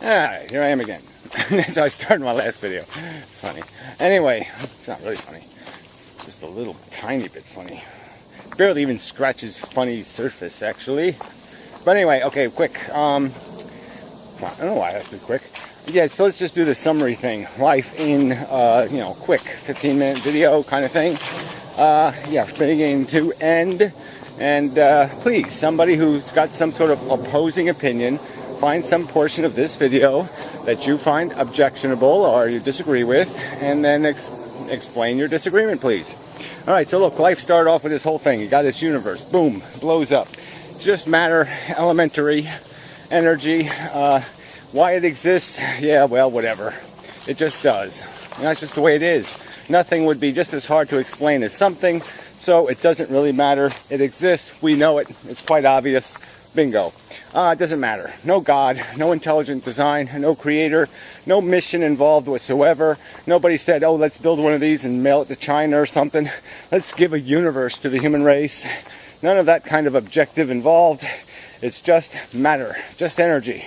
Alright, here I am again. That's how I started my last video. It's funny. Anyway, it's not really funny. It's just a little tiny bit funny. Barely even scratches funny surface, actually. But anyway, okay, quick. I don't know why I have to be quick. Yeah, so let's just do the summary thing. Life in, quick 15-minute video kind of thing. Yeah, beginning to end. And please, somebody who's got some sort of opposing opinion, find some portion of this video that you find objectionable or you disagree with, and then explain your disagreement, please. Alright, so look, life started off with this whole thing. You got this universe, boom, blows up. It's just matter, elementary, energy. Why it exists, yeah, well, whatever. It just does. And that's just the way it is. Nothing would be just as hard to explain as something, so it doesn't really matter. It exists, we know it, it's quite obvious, bingo. It doesn't matter. No God, no intelligent design, no creator, no mission involved whatsoever. Nobody said, oh, let's build one of these and mail it to China or something. Let's give a universe to the human race. None of that kind of objective involved. It's just matter, just energy.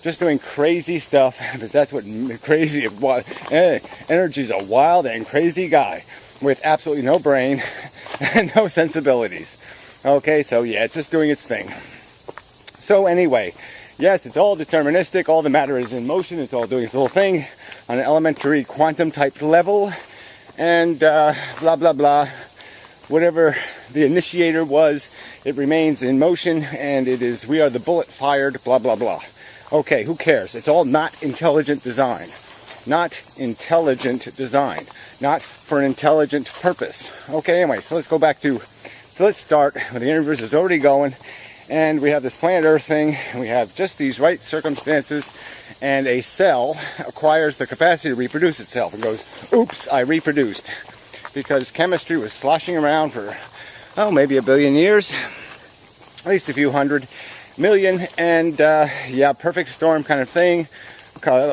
Just doing crazy stuff, because that's what crazy was. Energy's a wild and crazy guy with absolutely no brain and no sensibilities. Okay, so yeah, it's just doing its thing. So anyway, yes, it's all deterministic, all the matter is in motion, it's all doing its little thing on an elementary quantum type level, and blah blah blah. Whatever the initiator was, it remains in motion, and it is, we are the bullet fired, blah blah blah. Okay, who cares? It's all not intelligent design. Not intelligent design. Not for an intelligent purpose. Okay, anyway, so let's go back to, so let's start when the universe is already going. And we have this planet Earth thing, and we have just these right circumstances, and a cell acquires the capacity to reproduce itself and goes, oops, I reproduced. Because chemistry was sloshing around for, oh, maybe a billion years, at least a few hundred million, and yeah, perfect storm kind of thing.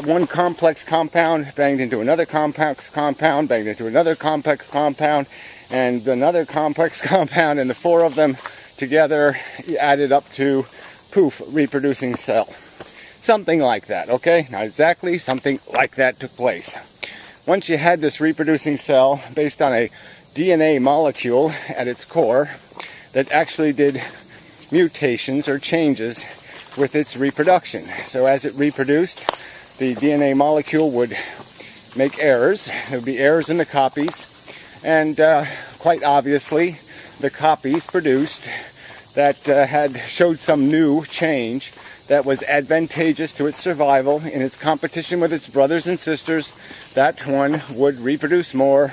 One complex compound banged into another complex compound, banged into another complex compound, and another complex compound, and the four of them together added up to, poof, reproducing cell. Something like that, okay? Not exactly, something like that took place. Once you had this reproducing cell based on a DNA molecule at its core that actually did mutations or changes with its reproduction. So as it reproduced, the DNA molecule would make errors. There would be errors in the copies, and quite obviously the copies produced that showed some new change that was advantageous to its survival in its competition with its brothers and sisters. That one would reproduce more,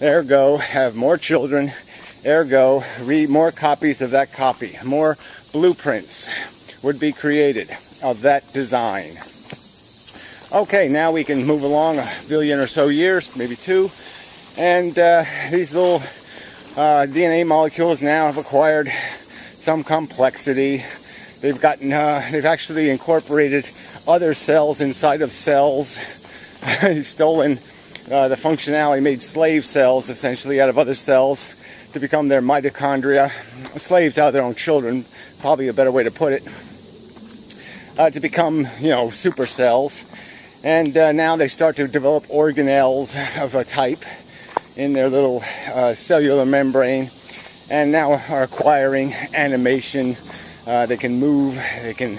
ergo have more children, ergo more copies of that copy. More blueprints would be created of that design. Okay, now we can move along a billion or so years, maybe two, and these little DNA molecules now have acquired some complexity. They've gotten, they've actually incorporated other cells inside of cells. Stolen the functionality, made slave cells essentially out of other cells to become their mitochondria. Slaves out of their own children, probably a better way to put it. To become, super cells. And now they start to develop organelles of a type in their little cellular membrane, and now are acquiring animation. They can move, they can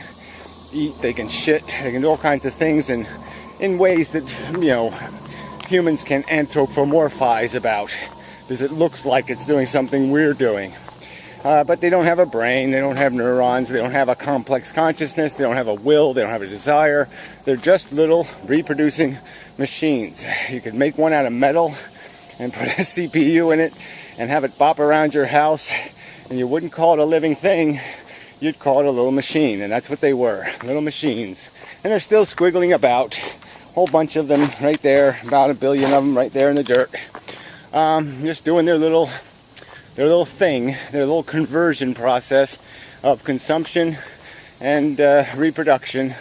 eat, they can shit, they can do all kinds of things in ways that, humans can anthropomorphize about, because it looks like it's doing something we're doing. But they don't have a brain, they don't have neurons, they don't have a complex consciousness, they don't have a will, they don't have a desire. They're just little reproducing machines. You could make one out of metal and put a CPU in it and have it bop around your house, and you wouldn't call it a living thing, you'd call it a little machine. And that's what they were, little machines. And they're still squiggling about, a whole bunch of them right there, about a billion of them right there in the dirt, just doing their little thing, their little conversion process of consumption and reproduction.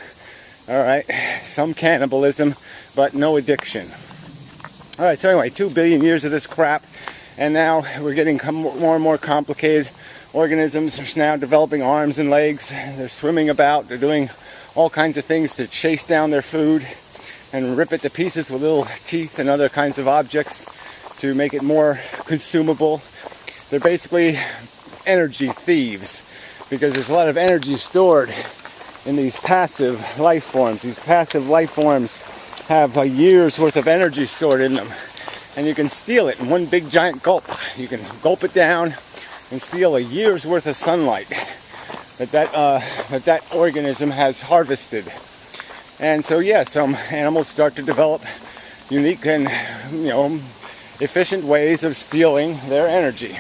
Alright, some cannibalism, but no addiction. Alright, so anyway, 2 billion years of this crap, and now we're getting more and more complicated. Organisms are now developing arms and legs. They're swimming about, they're doing all kinds of things to chase down their food and rip it to pieces with little teeth and other kinds of objects to make it more consumable. They're basically energy thieves because there's a lot of energy stored in these passive life forms. These passive life forms have a year's worth of energy stored in them, and you can steal it in one big giant gulp. You can gulp it down and steal a year's worth of sunlight that organism has harvested. And so yeah, some animals start to develop unique and efficient ways of stealing their energy.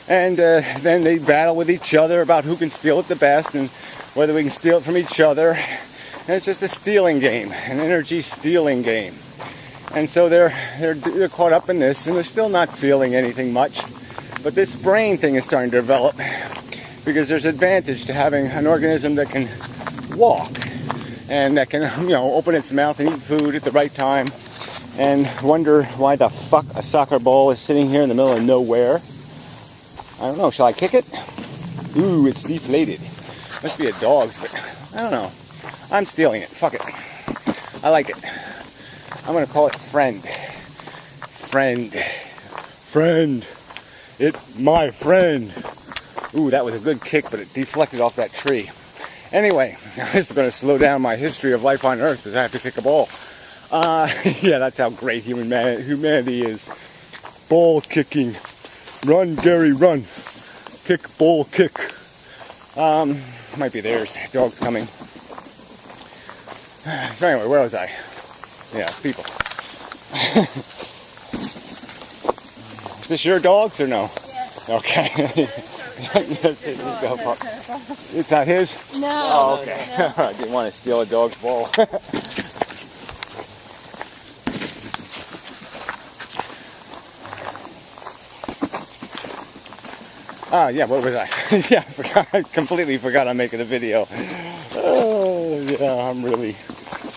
And then they battle with each other about who can steal it the best and whether we can steal it from each other. And it's just a stealing game, an energy stealing game. And so they're caught up in this, and they're still not feeling anything much. But this brain thing is starting to develop because there's advantage to having an organism that can walk and that can, open its mouth and eat food at the right time and wonder why the fuck a soccer ball is sitting here in the middle of nowhere. I don't know, shall I kick it? Ooh, it's deflated. Must be a dog's, but I don't know. I'm stealing it. Fuck it. I like it. I'm gonna call it Friend. Friend. Friend. It's my friend. Ooh, that was a good kick, but it deflected off that tree. Anyway, this is going to slow down my history of life on Earth because I have to kick a ball. Yeah, that's how great humanity is. Ball kicking. Run, Gary, run. Kick, ball, kick. Might be theirs. Dog's coming. So anyway, where was I? Yeah, people. Is this your dogs or no? Yes. Okay. It's not his? No. Oh, okay. No. I didn't want to steal a dog's ball. Yeah, what was I? Yeah, I completely forgot I'm making a video. Oh, yeah, I'm really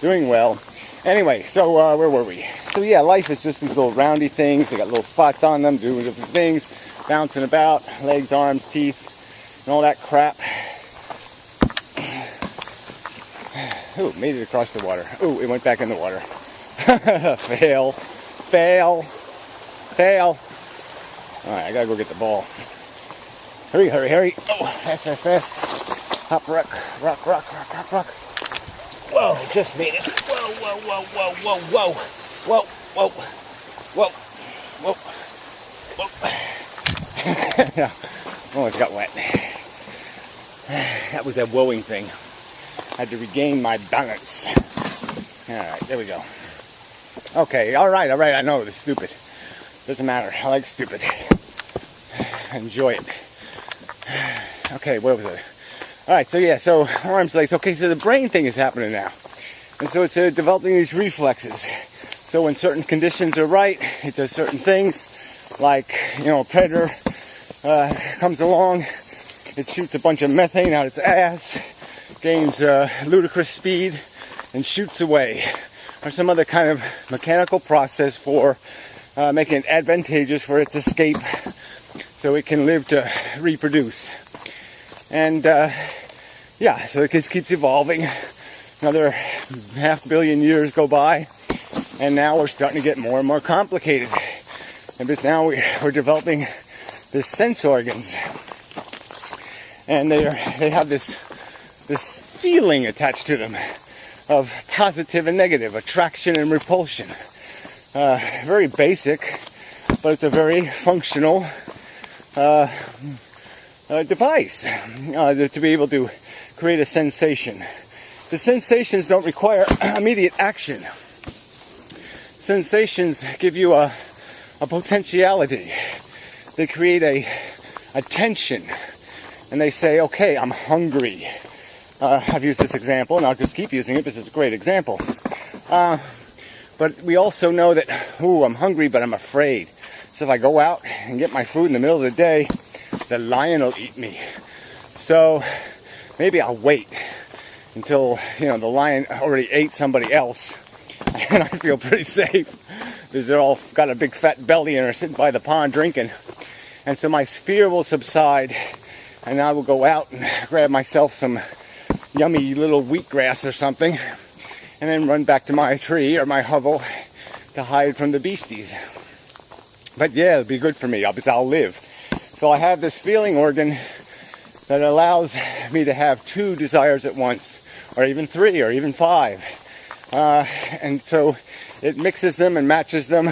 doing well. Anyway, so where were we? So yeah, life is just these little roundy things. They got little spots on them, doing different things, bouncing about, legs, arms, teeth, and all that crap. Ooh, made it across the water. Ooh, it went back in the water. Fail. Fail. Fail. Alright, I gotta go get the ball. Hurry, hurry, hurry. Oh, fast, fast, fast. Hop, rock, rock, rock, rock, rock, rock. Whoa, just made it. Whoa, whoa, whoa, whoa, whoa, whoa. Whoa, whoa, whoa, whoa, whoa. Yeah, almost got wet. That was a whoaing thing. I had to regain my balance. Alright, there we go. Okay, alright, I know, it's stupid. Doesn't matter, I like stupid. Enjoy it. Okay, where was it? Alright, so yeah, so arms, legs. Okay, so the brain thing is happening now. And so it's developing these reflexes. So when certain conditions are right, it does certain things. Like, a predator comes along, it shoots a bunch of methane out its ass, gains ludicrous speed, and shoots away. Or some other kind of mechanical process for making it advantageous for its escape so it can live to reproduce. And yeah, so it just keeps evolving. Another 500 million years go by, and now we're starting to get more and more complicated. And because now we're developing these sense organs, and they have this feeling attached to them of positive and negative, attraction and repulsion. Very basic, but it's a very functional device to be able to create a sensation. The sensations don't require immediate action. Sensations give you a potentiality. They create a tension, and they say, okay, I'm hungry. I've used this example, and I'll just keep using it because it's a great example. But we also know that, ooh, I'm hungry, but I'm afraid. So if I go out and get my food in the middle of the day, the lion will eat me. So maybe I'll wait until, the lion already ate somebody else, and I feel pretty safe because they're all got a big fat belly and are sitting by the pond drinking. And so my fear will subside, and I will go out and grab myself some yummy little wheatgrass or something, and then run back to my tree or my hovel to hide from the beasties. But yeah, it'll be good for me because I'll live. So I have this feeling organ that allows me to have 2 desires at once, or even 3, or even 5. And so it mixes them and matches them,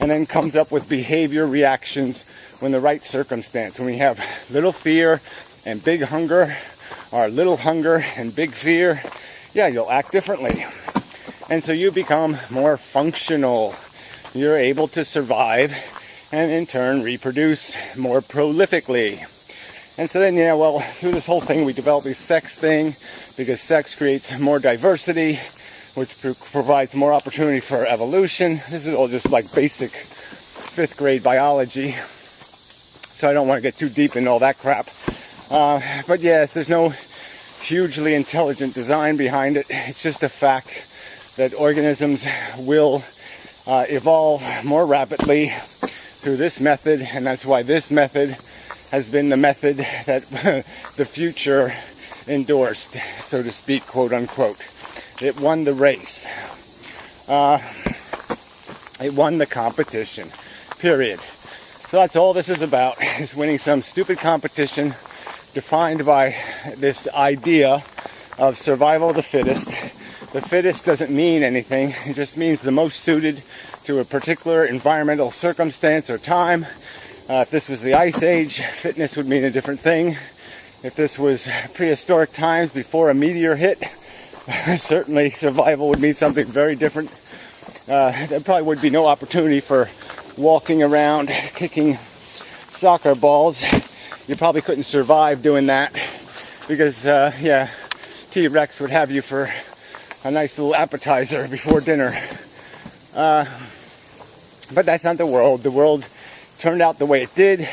and then comes up with behavior reactions when the right circumstance. When we have little fear and big hunger, or little hunger and big fear, yeah, you'll act differently. And so you become more functional. You're able to survive and in turn reproduce more prolifically. And so then, yeah, well, through this whole thing we develop this sex thing, because sex creates more diversity, which provides more opportunity for evolution. This is all just like basic 5th grade biology, so I don't want to get too deep into all that crap. But yes, there's no hugely intelligent design behind it. It's just a fact that organisms will evolve more rapidly through this method, and that's why this method has been the method that the future endorsed, so to speak, quote unquote. It won the race. It won the competition, period. So that's all this is about, is winning some stupid competition defined by this idea of survival of the fittest. The fittest doesn't mean anything. It just means the most suited to a particular environmental circumstance or time. If this was the Ice Age, fitness would mean a different thing. If this was prehistoric times before a meteor hit, certainly survival would mean something very different. There probably would be no opportunity for walking around kicking soccer balls. You probably couldn't survive doing that because, yeah, T-Rex would have you for a nice little appetizer before dinner. But that's not the world. The world turned out the way it did.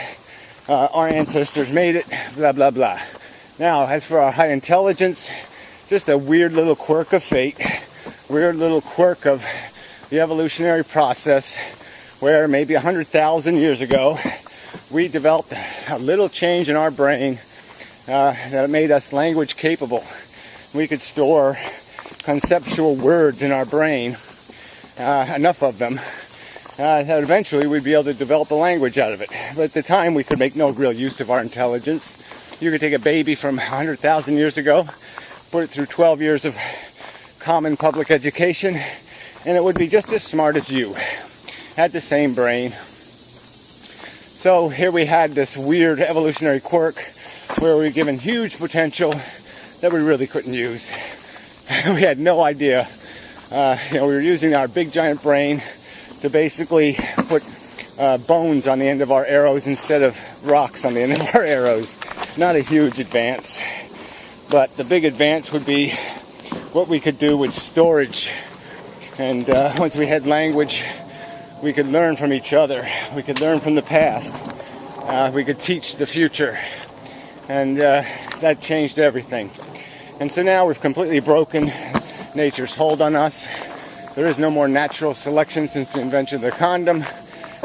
Our ancestors made it, blah, blah, blah. Now, as for our high intelligence, just a weird little quirk of fate, weird little quirk of the evolutionary process, where maybe 100,000 years ago, we developed a little change in our brain that made us language capable. We could store conceptual words in our brain, enough of them, that eventually we'd be able to develop a language out of it. But at the time, we could make no real use of our intelligence. You could take a baby from 100,000 years ago, put it through 12 years of common public education, and it would be just as smart as you. Had the same brain. So here we had this weird evolutionary quirk where we were given huge potential that we really couldn't use. We had no idea. We were using our big giant brain to basically put bones on the end of our arrows instead of rocks on the end of our arrows. Not a huge advance, but the big advance would be what we could do with storage. And once we had language, we could learn from each other. We could learn from the past. We could teach the future. And that changed everything. And so now we've completely broken nature's hold on us. There is no more natural selection since the invention of the condom.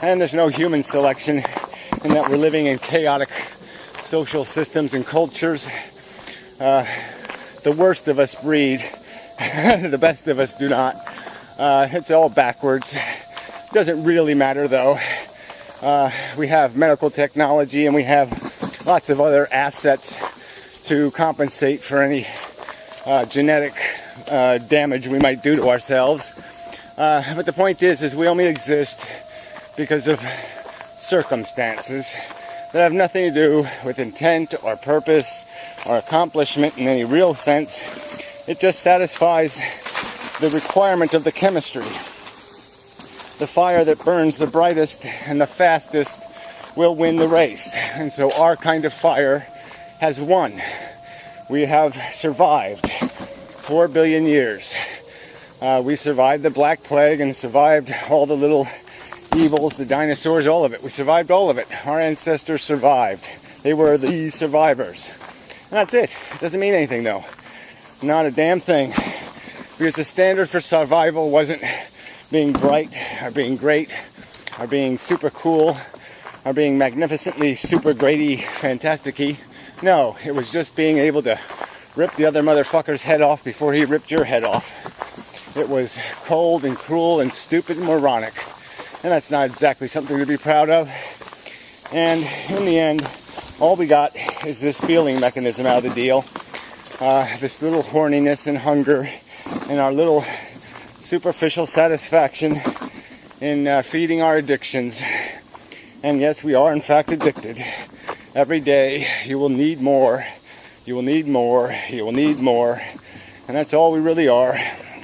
And there's no human selection in that we're living in chaotic social systems and cultures. The worst of us breed. The best of us do not. It's all backwards. Doesn't really matter though. We have medical technology and we have lots of other assets to compensate for any genetic damage we might do to ourselves. But the point is we only exist because of circumstances that have nothing to do with intent or purpose or accomplishment in any real sense. It just satisfies the requirement of the chemistry. The fire that burns the brightest and the fastest will win the race. And so our kind of fire has won. We have survived 4 billion years. We survived the Black Plague and survived all the little evils, the dinosaurs, all of it. We survived all of it. Our ancestors survived. They were the survivors. And that's it. It doesn't mean anything though. Not a damn thing. Because the standard for survival wasn't being bright, or being great, or being super cool, or being magnificently super greaty, fantastic-y. No, it was just being able to rip the other motherfucker's head off before he ripped your head off. It was cold and cruel and stupid and moronic. And that's not exactly something to be proud of. And in the end, all we got is this feeling mechanism out of the deal. This little horniness and hunger and our little superficial satisfaction in feeding our addictions. And yes, we are in fact addicted. Every day you will need more, you will need more, you will need more. And that's all we really are.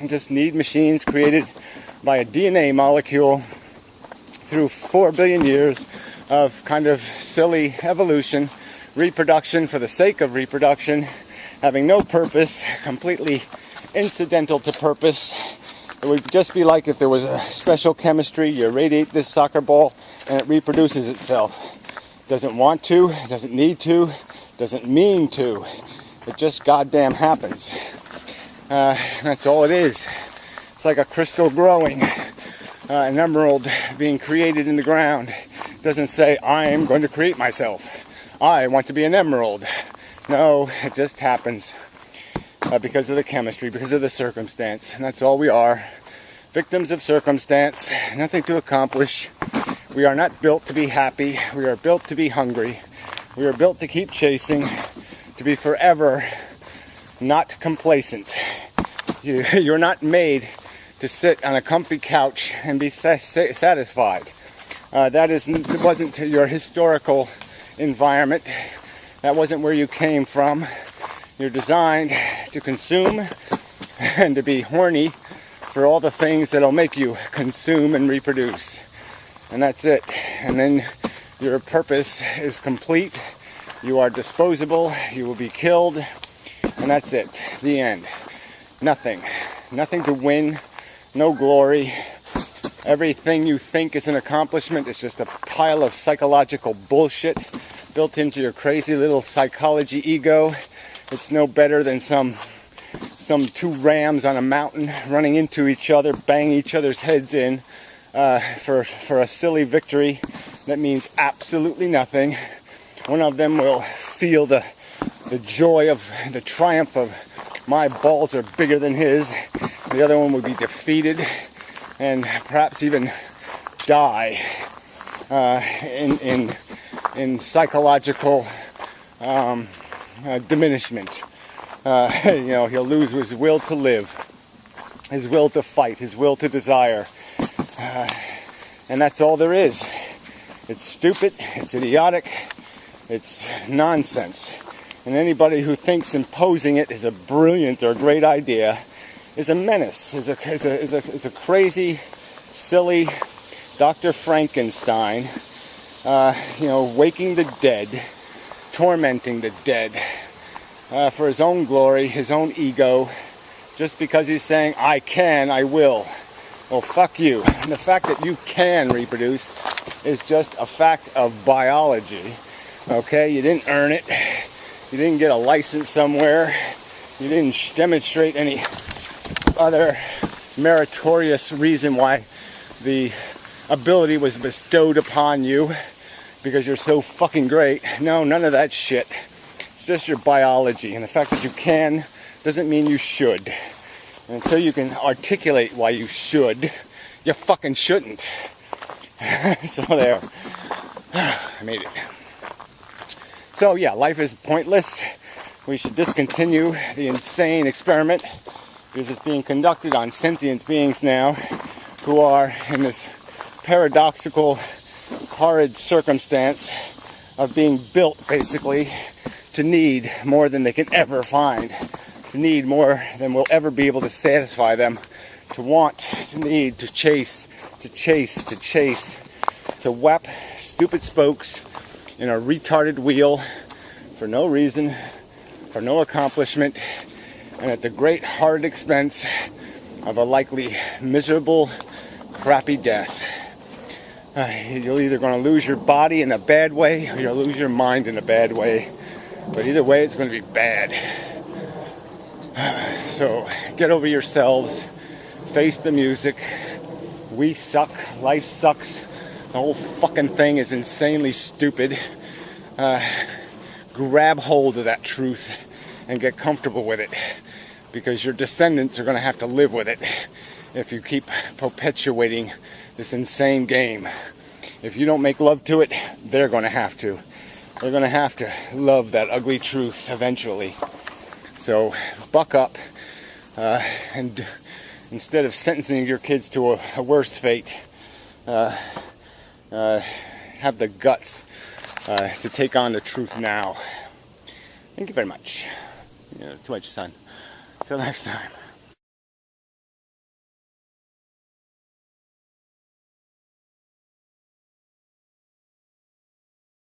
We just need machines created by a DNA molecule through 4 billion years of kind of silly evolution, reproduction for the sake of reproduction, having no purpose, completely incidental to purpose. It would just be like if there was a special chemistry, you irradiate this soccer ball and it reproduces itself. Doesn't want to, doesn't need to, doesn't mean to. It just goddamn happens. That's all it is. It's like a crystal growing, an emerald being created in the ground. It doesn't say, I am going to create myself. I want to be an emerald. No, it just happens because of the chemistry, because of the circumstance. And that's all we are. Victims of circumstance, nothing to accomplish. We are not built to be happy. We are built to be hungry. We are built to keep chasing, to be forever not complacent. You're not made to sit on a comfy couch and be satisfied. That wasn't your historical environment. That wasn't where you came from. You're designed to consume and to be horny for all the things that'll make you consume and reproduce. And that's it. And then your purpose is complete. You are disposable. You will be killed. And that's it. The end. Nothing. Nothing to win. No glory. Everything you think is an accomplishment is just a pile of psychological bullshit built into your crazy little psychology ego. It's no better than some two rams on a mountain running into each other, banging each other's heads in for a silly victory that means absolutely nothing. One of them will feel the joy of the triumph of my balls are bigger than his. The other one will be defeated and perhaps even die in psychological diminishment. He'll lose his will to live, his will to fight, his will to desire. And that's all there is. It's stupid, it's idiotic, it's nonsense. And anybody who thinks imposing it is a brilliant or great idea is a menace, is a crazy, silly Dr. Frankenstein, waking the dead, tormenting the dead for his own glory, his own ego, just because he's saying, I can, I will. Well, fuck you. And the fact that you can reproduce is just a fact of biology. Okay? You didn't earn it. You didn't get a license somewhere. You didn't demonstrate any other meritorious reason why the ability was bestowed upon you because you're so fucking great. No, none of that shit. It's just your biology. And the fact that you can doesn't mean you should. And until you can articulate why you should, you fucking shouldn't. So there. I made it. So yeah, life is pointless. We should discontinue the insane experiment because it's being conducted on sentient beings now who are in this paradoxical, horrid circumstance of being built basically to need more than they can ever find, to need more than will ever be able to satisfy them, to want, to need, to chase, to whap stupid spokes in a retarded wheel for no reason, for no accomplishment, and at the great hard expense of a likely miserable, crappy death. You're either going to lose your body in a bad way or you'll lose your mind in a bad way. But either way, it's going to be bad. So get over yourselves, face the music. We suck, life sucks. The whole fucking thing is insanely stupid. Grab hold of that truth and get comfortable with it, because your descendants are going to have to live with it if you keep perpetuating this insane game. If you don't make love to it, they're going to have to. They're going to have to love that ugly truth eventually. So buck up, and instead of sentencing your kids to a worse fate, have the guts to take on the truth now. Thank you very much. Too much sun. Till next time.